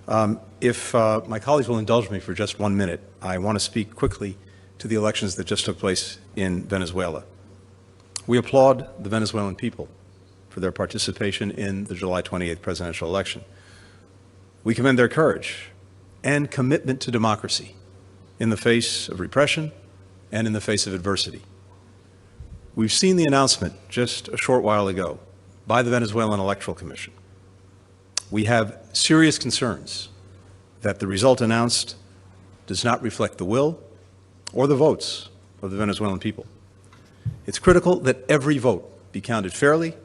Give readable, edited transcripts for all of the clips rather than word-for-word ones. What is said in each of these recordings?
If my colleagues will indulge me for just 1 minute, I want to speak quickly to the elections that just took place in Venezuela. We applaud the Venezuelan people for their participation in the July 28th presidential election. We commend their courage and commitment to democracy in the face of repression and in the face of adversity. We've seen the announcement just a short while ago by the Venezuelan Electoral Commission. We have serious concerns that the result announced does not reflect the will or the votes of the Venezuelan people. It's critical that every vote be counted fairly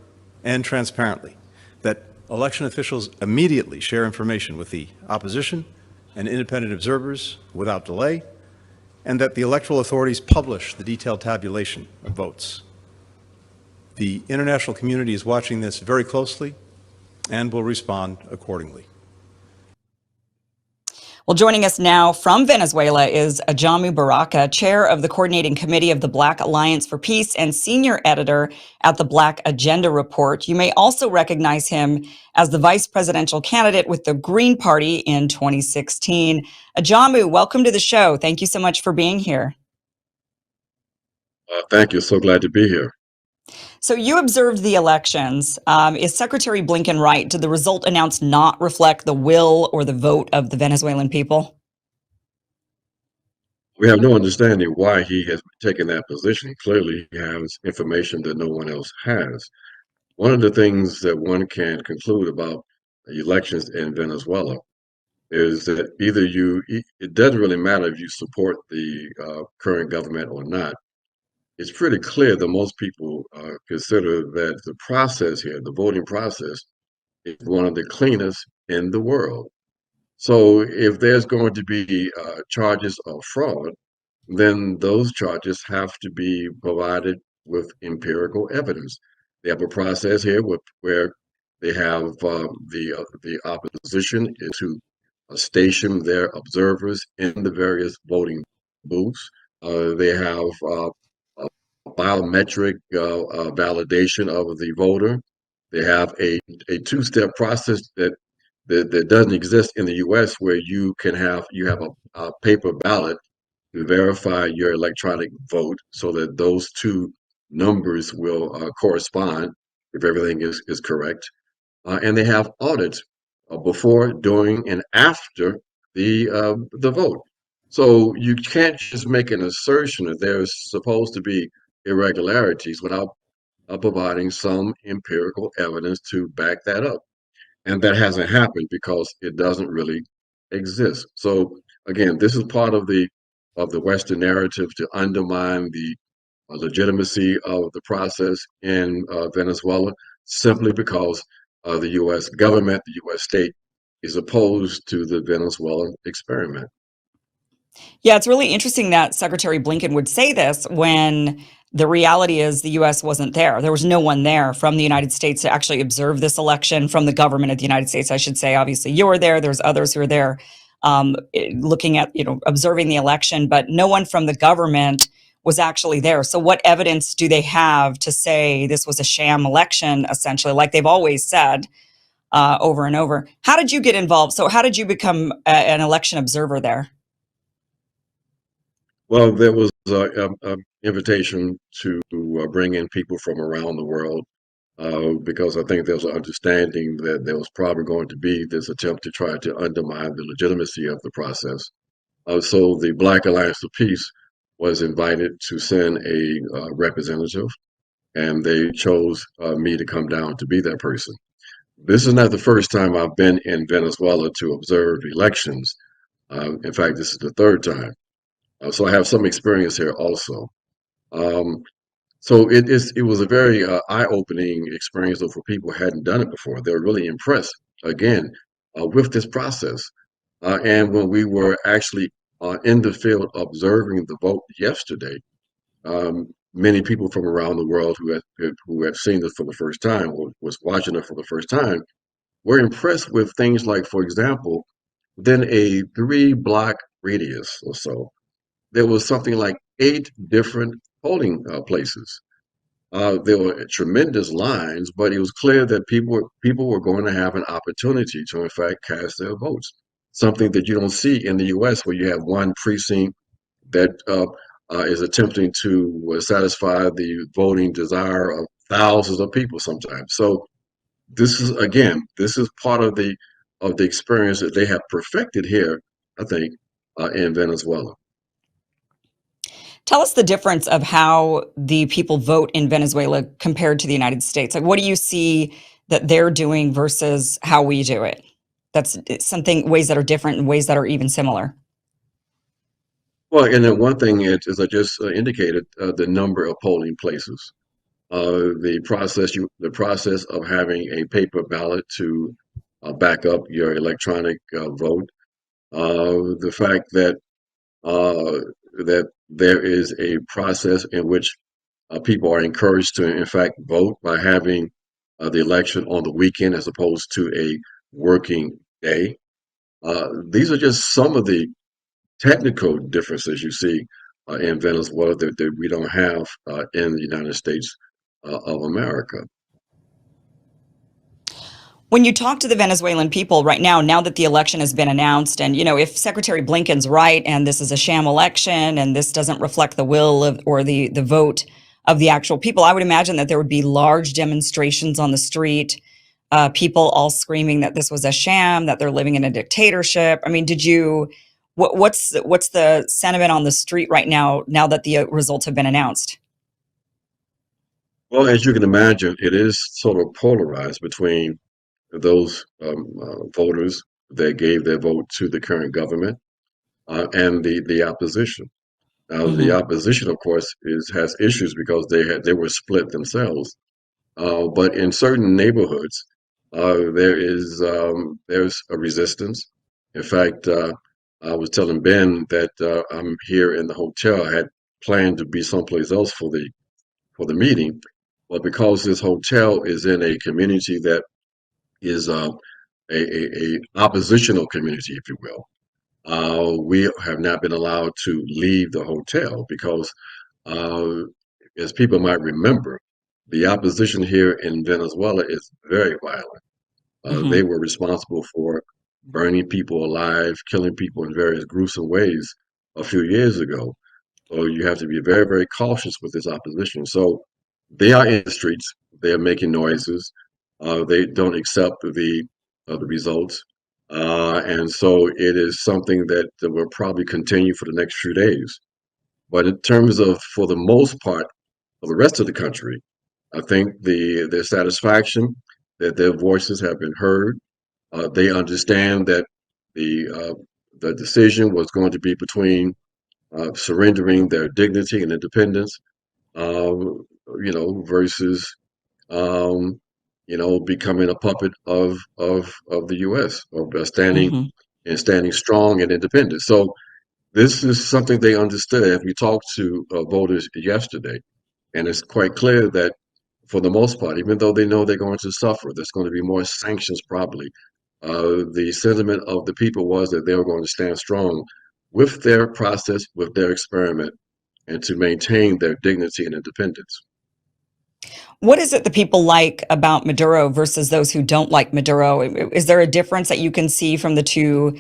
and transparently, that election officials immediately share information with the opposition and independent observers without delay, and that the electoral authorities publish the detailed tabulation of votes. The international community is watching this very closely and will respond accordingly. Well, joining us now from Venezuela is Ajamu Baraka, chair of the Coordinating Committee of the Black Alliance for Peace and senior editor at the Black Agenda Report. You may also recognize him as the vice presidential candidate with the Green Party in 2016. Ajamu, welcome to the show. Thank you so much for being here. Thank you. So glad to be here. So you observed the elections. Is Secretary Blinken right? Did the result announced not reflect the will or the vote of the Venezuelan people? We have no understanding why he has taken that position. Clearly, he has information that no one else has. One of the things that one can conclude about elections in Venezuela is that it doesn't really matter if you support the current government or not. It's pretty clear that most people consider that the process here, the voting process, is one of the cleanest in the world. So if there's going to be charges of fraud, then those charges have to be provided with empirical evidence. They have a process here where they have the opposition is to station their observers in the various voting booths. They have biometric validation of the voter. They have a two-step process that doesn't exist in the U.S. where you have a paper ballot to verify your electronic vote so that those two numbers will correspond if everything is correct. And they have audits before, during, and after the vote. So you can't just make an assertion that there's supposed to be irregularities without providing some empirical evidence to back that up. And that hasn't happened because it doesn't really exist. So again, this is part of the Western narrative to undermine the legitimacy of the process in Venezuela, simply because the U.S. government, the U.S. state, is opposed to the Venezuelan experiment. Yeah, it's really interesting that Secretary Blinken would say this when the reality is the U.S. wasn't there. There was no one there from the United States to actually observe this election, from the government of the United States, I should say. Obviously, you were there. There's others who were there looking at, observing the election, but no one from the government was actually there. So what evidence do they have to say this was a sham election, essentially, like they've always said over and over? How did you get involved? So how did you become an election observer there? Well, there was an invitation to bring in people from around the world because I think there's an understanding that there was probably going to be this attempt to try to undermine the legitimacy of the process. So the Black Alliance for Peace was invited to send a representative, and they chose me to come down to be that person. This is not the first time I've been in Venezuela to observe elections. In fact, this is the third time. So I have some experience here also. So it was a very eye-opening experience though, for people who hadn't done it before. They were really impressed, again, with this process. And when we were actually in the field observing the vote yesterday, many people from around the world who had seen this for the first time, or was watching it for the first time, were impressed with things like, for example, within a 3-block radius or so, there was something like 8 different polling places. There were tremendous lines, but it was clear that people were going to have an opportunity to, in fact, cast their votes. something that you don't see in the U.S., where you have one precinct that is attempting to satisfy the voting desire of thousands of people sometimes. So this is, again, this is part of the experience that they have perfected here, I think, in Venezuela. Tell us the difference of how the people vote in Venezuela compared to the United States. Like, what do you see that they're doing versus how we do it? That's something, ways that are different and ways that are even similar. Well, and then one thing is, as I just indicated, the number of polling places, the process of having a paper ballot to back up your electronic vote, the fact uh, that there is a process in which people are encouraged to, in fact, vote by having the election on the weekend as opposed to a working day. These are just some of the technical differences you see in Venezuela that we don't have in the United States of America. When you talk to the Venezuelan people right now, now that the election has been announced, and if Secretary Blinken's right and this is a sham election and this doesn't reflect the will of or the vote of the actual people, I would imagine that there would be large demonstrations on the street, people all screaming that this was a sham, that they're living in a dictatorship. I mean, what's the sentiment on the street right now, now that the results have been announced? Well, as you can imagine, it is sort of polarized between those voters that gave their vote to the current government and the opposition. Now, the Hmm. opposition, of course, has issues because they were split themselves. But in certain neighborhoods, there's a resistance. In fact, I was telling Ben that I'm here in the hotel. I had planned to be someplace else for the meeting, but because this hotel is in a community that is a oppositional community, if you will, we have not been allowed to leave the hotel because, uh, as people might remember, the opposition here in Venezuela is very violent. They Hmm. were responsible for burning people alive, killing people in various gruesome ways a few years ago. So you have to be very, very cautious with this opposition. So they are in the streets. They are making noises. They don't accept the results, and so it is something that will probably continue for the next few days. But in terms of, for the most part, of the rest of the country, I think their satisfaction that their voices have been heard. They understand that the decision was going to be between surrendering their dignity and independence, versus um, becoming a puppet of the U.S. or Hmm. standing strong and independent. So this is something they understood. We talked to voters yesterday, and it's quite clear that for the most part, even though they know they're going to suffer, there's going to be more sanctions probably. The sentiment of the people was that they were going to stand strong with their process, with their experiment, and to maintain their dignity and independence. What is it that people like about Maduro versus those who don't like Maduro? Is there a difference that you can see from the two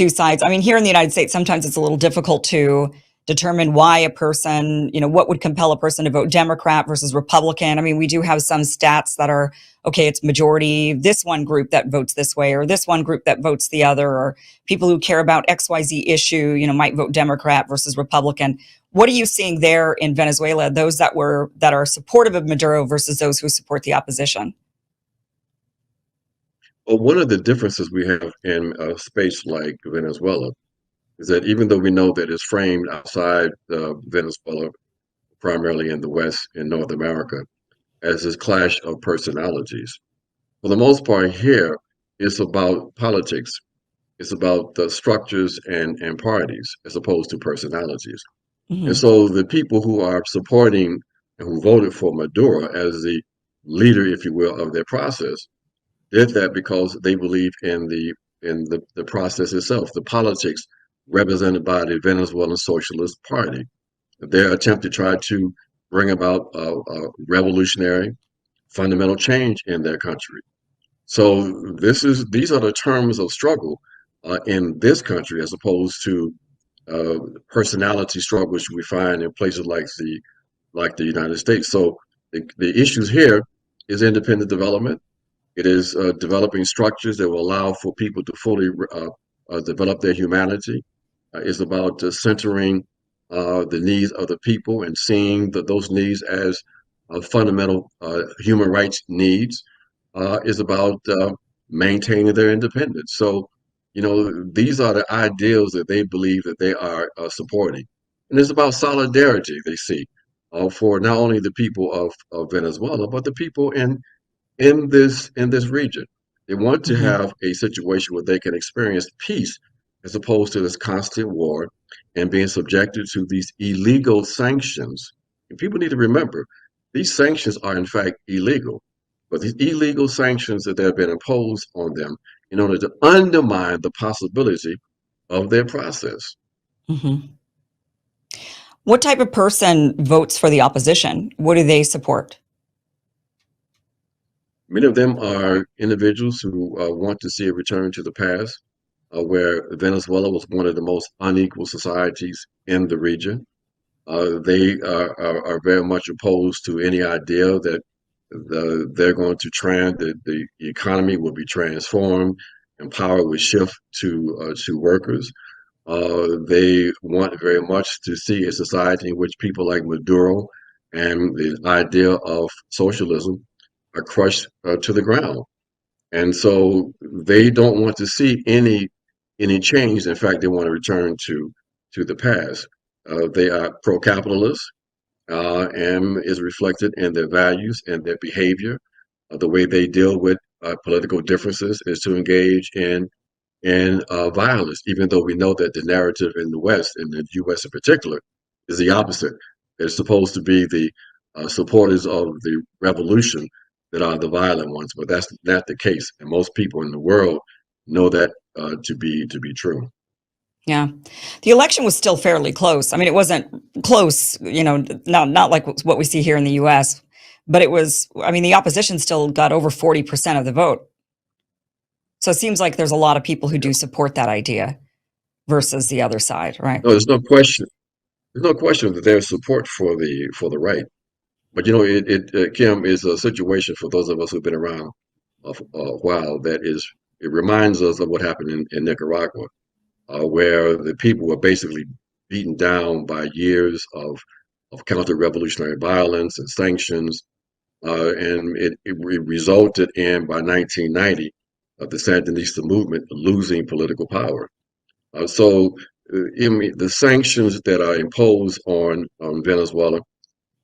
sides? I mean, here in the United States, sometimes it's a little difficult to determine why a person, what would compel a person to vote Democrat versus Republican. I mean, we do have some stats that are okay, it's majority this one group that votes this way or this one group that votes the other, or people who care about XYZ issue, might vote Democrat versus Republican. What are you seeing there in Venezuela, those that are supportive of Maduro versus those who support the opposition? Well, one of the differences we have in a space like Venezuela is that even though we know that it's framed outside Venezuela, primarily in the West, in North America, as this clash of personalities, for the most part here, it's about politics. It's about the structures and parties as opposed to personalities. And Hmm. so the people who are supporting and who voted for Maduro as the leader, if you will, of their process did that because they believe in the process itself, the politics represented by the Venezuelan Socialist Party. Their attempt to try to bring about a revolutionary fundamental change in their country. So these are the terms of struggle in this country, as opposed to uh, personality struggles we find in places like the United States. So the issues here is independent development. It is developing structures that will allow for people to fully develop their humanity. It's about centering the needs of the people and seeing those needs as fundamental human rights needs. Is about maintaining their independence. So, these are the ideals that they believe that they are supporting. And it's about solidarity, they see, for not only the people of Venezuela, but the people in this region. They want to Hmm. have a situation where they can experience peace as opposed to this constant war and being subjected to these illegal sanctions. And people need to remember these sanctions are in fact illegal, but these illegal sanctions that have been imposed on them in order to undermine the possibility of their process. Hmm. What type of person votes for the opposition? What do they support? Many of them are individuals who want to see a return to the past, where Venezuela was one of the most unequal societies in the region. They are very much opposed to any idea that they're going to the economy will be transformed and power will shift to workers. They want very much to see a society in which people like Maduro and the idea of socialism are crushed to the ground. And so they don't want to see any change. In fact, they want to return to the past. They are pro-capitalist, and is reflected in their values and their behavior. The way they deal with political differences is to engage in violence, even though we know that the narrative in the West, in the U.S. in particular, is the opposite. They're supposed to be the supporters of the revolution that are the violent ones, but that's not the case. And most people in the world know that to be true. Yeah. The election was still fairly close. I mean, it wasn't close, not like what we see here in the US, but it was, I mean, the opposition still got over 40% of the vote. So it seems like there's a lot of people who Yeah. do support that idea versus the other side, right? No, there's no question. There's no question that there's support for the right. But Kim, is a situation for those of us who've been around a while that is it reminds us of what happened in Nicaragua, where the people were basically beaten down by years of counter-revolutionary violence and sanctions, and it resulted in by 1990 the Sandinista movement losing political power. So the sanctions that are imposed on Venezuela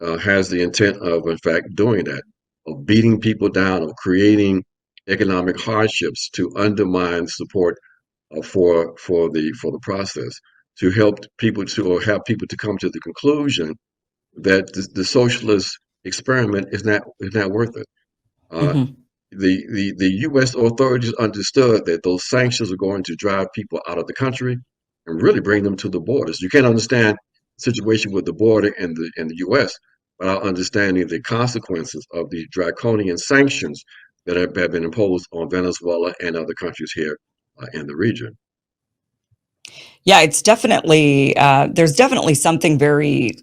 has the intent of, in fact, doing that, of beating people down, of creating economic hardships to undermine support for the process, to help people to or have people to come to the conclusion that the socialist experiment is not worth it. Uh, Hmm. the U.S. authorities understood that those sanctions are going to drive people out of the country and really bring them to the borders. You can't understand the situation with the border in the U.S. without understanding the consequences of the draconian sanctions that have been imposed on Venezuela and other countries here in the region. Yeah, it's definitely there's definitely something very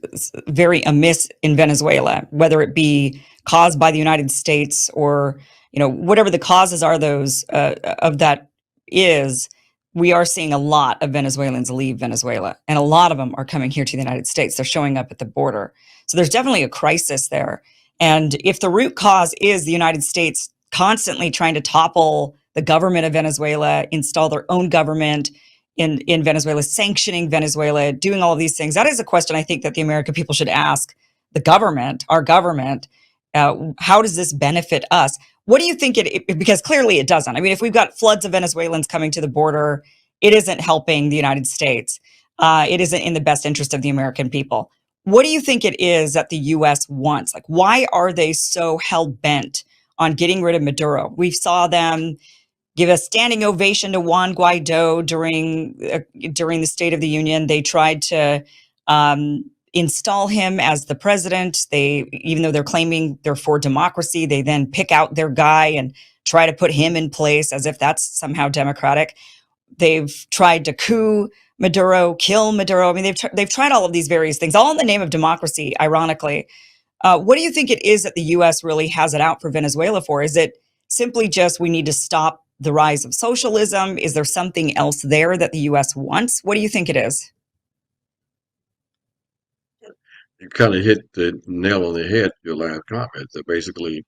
amiss in Venezuela, whether it be caused by the United States or whatever the causes are. Those of that is we are seeing a lot of Venezuelans leave Venezuela, and a lot of them are coming here to the United States. They're showing up at the border, so there's definitely a crisis there. And if the root cause is the United States constantly trying to topple the government of Venezuela, install their own government in Venezuela, sanctioning Venezuela, doing all of these things. That is a question I think that the American people should ask the government, our government. How does this benefit us? What do you think because clearly it doesn't. I mean, if we've got floods of Venezuelans coming to the border, it isn't helping the United States. It isn't in the best interest of the American people. What do you think it is that the U.S. wants? Like, why are they so hell bent on getting rid of Maduro? We saw them give a standing ovation to Juan Guaido during the State of the Union. They tried to install him as the president. Even though they're claiming they're for democracy, they then pick out their guy and try to put him in place as if that's somehow democratic. They've tried to coup Maduro, kill Maduro. I mean, they've tried all of these various things, all in the name of democracy, ironically. What do you think it is that the U.S. really has it out for Venezuela for? Is it simply just we need to stop the rise of socialism? Is there something else there that the U.S. wants? What do you think it is? You kind of hit the nail on the head, your last comment, that basically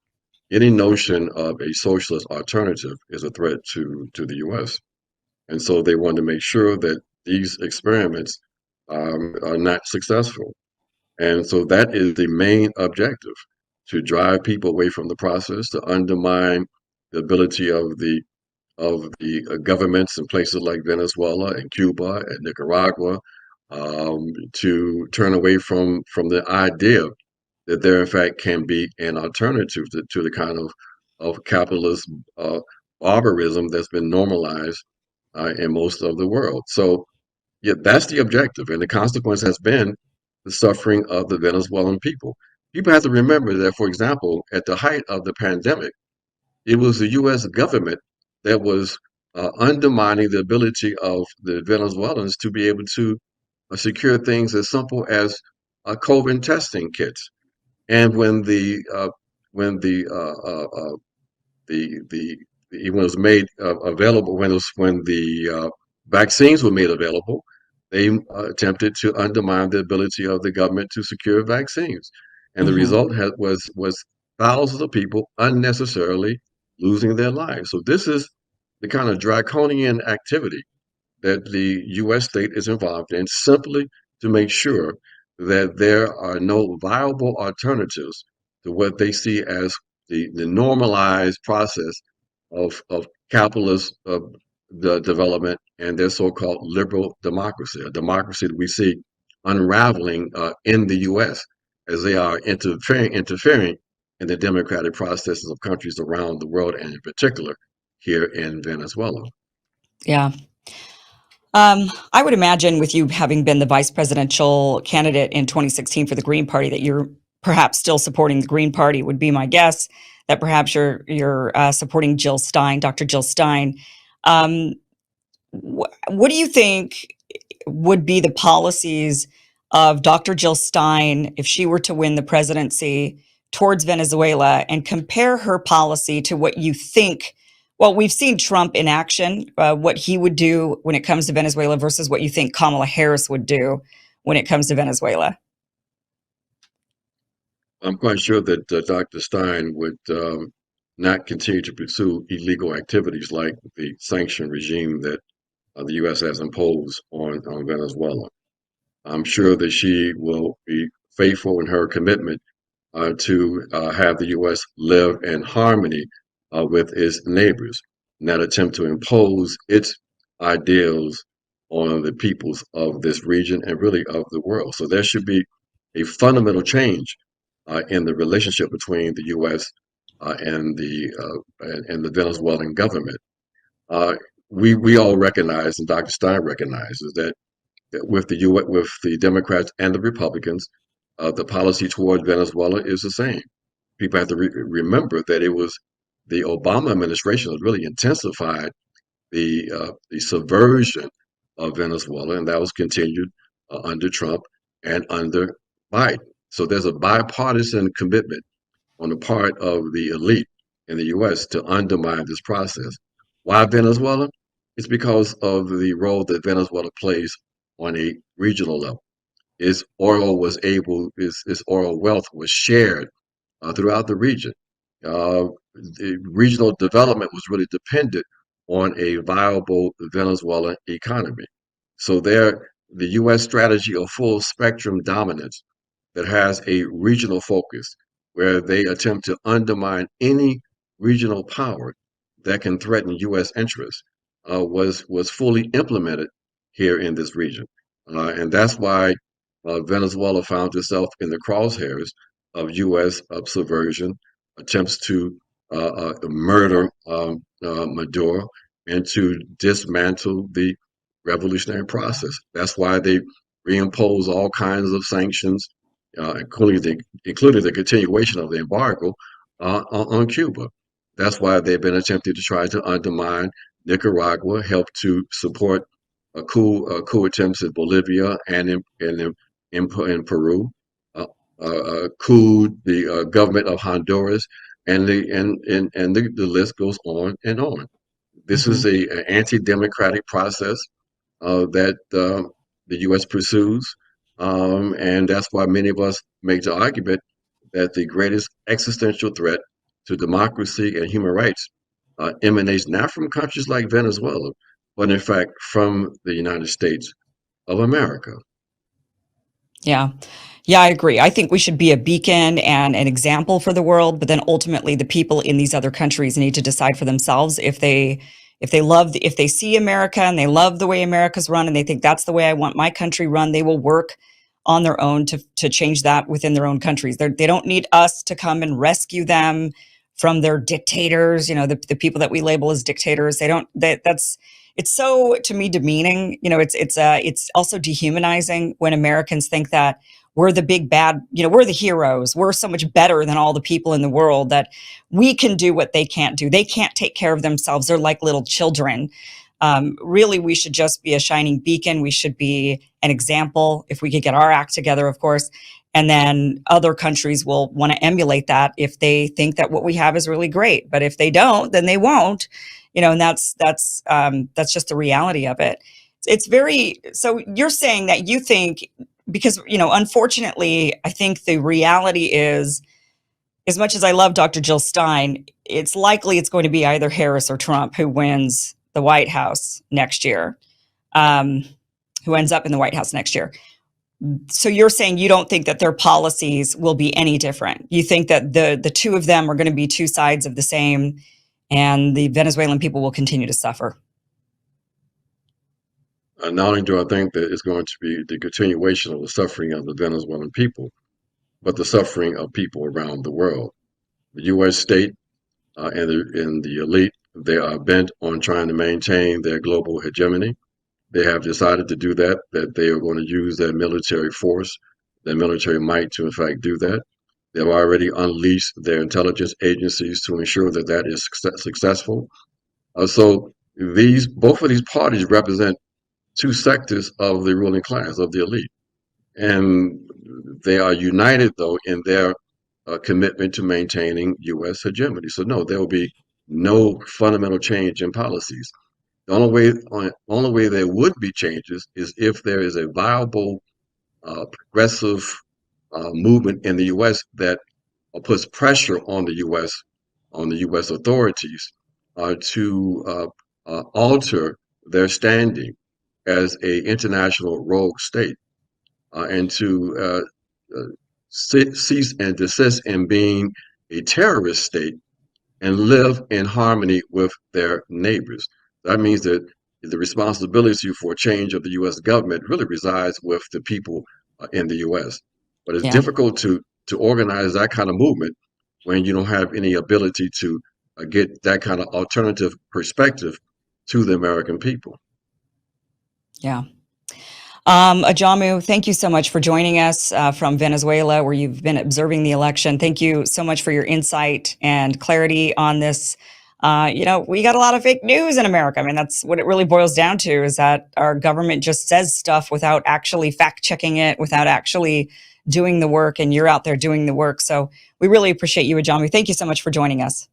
any notion of a socialist alternative is a threat to the U.S. And so they want to make sure that these experiments are not successful. And so that is the main objective, to drive people away from the process, to undermine the ability of the governments in places like Venezuela and Cuba and Nicaragua to turn away from the idea that there in fact can be an alternative to the kind of capitalist barbarism that's been normalized in most of the world. So yeah, that's the objective, and the consequence has been the suffering of the Venezuelan people. People have to remember that, for example, at the height of the pandemic, it was the U.S. government that was undermining the ability of the Venezuelans to be able to secure things as simple as COVID testing kits. And when the it was made available, when the vaccines were made available, they attempted to undermine the ability of the government to secure vaccines, and the Hmm. result was thousands of people unnecessarily losing their lives. So this is the kind of draconian activity that the U.S. state is involved in, simply to make sure that there are no viable alternatives to what they see as the normalized process of capitalist the development and their so-called liberal democracy, a democracy that we see unraveling in the U.S. as they are interfering in the democratic processes of countries around the world, and in particular here in Venezuela. Yeah. I would imagine, with you having been the vice presidential candidate in 2016 for the Green Party, that you're perhaps still supporting the Green Party, would be my guess. That perhaps you're supporting Jill Stein, Dr. Jill Stein. Um, what do you think would be the policies of Dr. Jill Stein if she were to win the presidency towards Venezuela, and compare her policy to what you think? Well, we've seen Trump in action, what he would do when it comes to Venezuela versus what you think Kamala Harris would do when it comes to Venezuela. I'm quite sure that Dr. Stein would not continue to pursue illegal activities like the sanction regime that the U.S. has imposed on Venezuela. I'm sure that she will be faithful in her commitment to have the U.S. live in harmony with its neighbors, not attempt to impose its ideals on the peoples of this region and really of the world. So there should be a fundamental change in the relationship between the U.S. And the Venezuelan government. Uh, we all recognize, and Dr. Stein recognizes that with with the Democrats and the Republicans, the policy toward Venezuela is the same. People have to remember that it was the Obama administration that really intensified the subversion of Venezuela, and that was continued under Trump and under Biden. So there's a bipartisan commitment on the part of the elite in the U.S. to undermine this process. Why Venezuela? It's because of the role that Venezuela plays on a regional level. Its oil wealth was shared throughout the region. Uh, the regional development was really dependent on a viable Venezuelan economy. So there, the U.S. strategy of full spectrum dominance that has a regional focus, where they attempt to undermine any regional power that can threaten U.S. interests, was fully implemented here in this region, and that's why Venezuela found itself in the crosshairs of U.S. subversion, attempts to murder Maduro, and to dismantle the revolutionary process. That's why they reimpose all kinds of sanctions, including the continuation of the embargo on Cuba. That's why they've been attempting to try to undermine Nicaragua, helped to support coup attempts in Bolivia and in Peru, coup the government of Honduras, and the list goes on and on. This is Hmm. an anti-democratic process that the U.S. pursues, and that's why many of us make the argument that the greatest existential threat to democracy and human rights emanates not from countries like Venezuela, but in fact from the United States of America. Yeah. Yeah, I agree. I think we should be a beacon and an example for the world, but then ultimately the people in these other countries need to decide for themselves if they see America and they love the way America's run and they think that's the way I want my country run, they will work on their own to change that within their own countries. They don't need us to come and rescue them from their dictators, the people that we label as dictators. They don't that's it's so, to me, demeaning. It's also dehumanizing when Americans think that we're the big bad, we're the heroes. We're so much better than all the people in the world that we can do what they can't do. They can't take care of themselves. They're like little children. Really, we should just be a shining beacon. We should be an example if we could get our act together, of course. And then other countries will want to emulate that if they think that what we have is really great. But if they don't, then they won't. And that's just the reality of it. It's very, so you're saying that you think, because, unfortunately, I think the reality is, as much as I love Dr. Jill Stein, it's likely it's going to be either Harris or Trump who wins the White House next year, who ends up in the White House next year. So you're saying you don't think that their policies will be any different. You think that the two of them are going to be two sides of the same, and the Venezuelan people will continue to suffer. Not only do I think that it's going to be the continuation of the suffering of the Venezuelan people, but the suffering of people around the world. The U.S. state and the elite, they are bent on trying to maintain their global hegemony. They have decided to do that they are going to use their military force, their military might to, in fact, do that. They've already unleashed their intelligence agencies to ensure that that is successful. So both of these parties represent two sectors of the ruling class, of the elite. And they are united, though, in their commitment to maintaining U.S. hegemony. So, no, there will be no fundamental change in policies. The only way there would be changes is if there is a viable, progressive movement in the U.S. that puts pressure on the U.S. authorities to alter their standing as a international rogue state and to cease and desist in being a terrorist state and live in harmony with their neighbors. That means that the responsibility for change of the U.S. government really resides with the people in the U.S. But it's Yeah. difficult to organize that kind of movement when you don't have any ability to get that kind of alternative perspective to the American people. Yeah. Ajamu, thank you so much for joining us from Venezuela, where you've been observing the election. Thank you so much for your insight and clarity on this. We got a lot of fake news in America. I mean, that's what it really boils down to, is that our government just says stuff without actually fact checking it, without actually doing the work, and you're out there doing the work. So we really appreciate you, Ajamu. Thank you so much for joining us.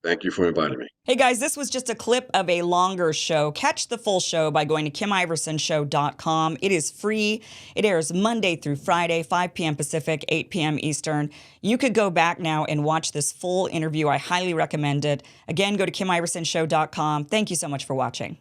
Thank you for inviting me. Hey guys, this was just a clip of a longer show. Catch the full show by going to KimIversonShow.com. It is free. It airs Monday through Friday, 5 p.m. Pacific, 8 p.m. Eastern. You could go back now and watch this full interview. I highly recommend it. Again, go to KimIversonShow.com. Thank you so much for watching.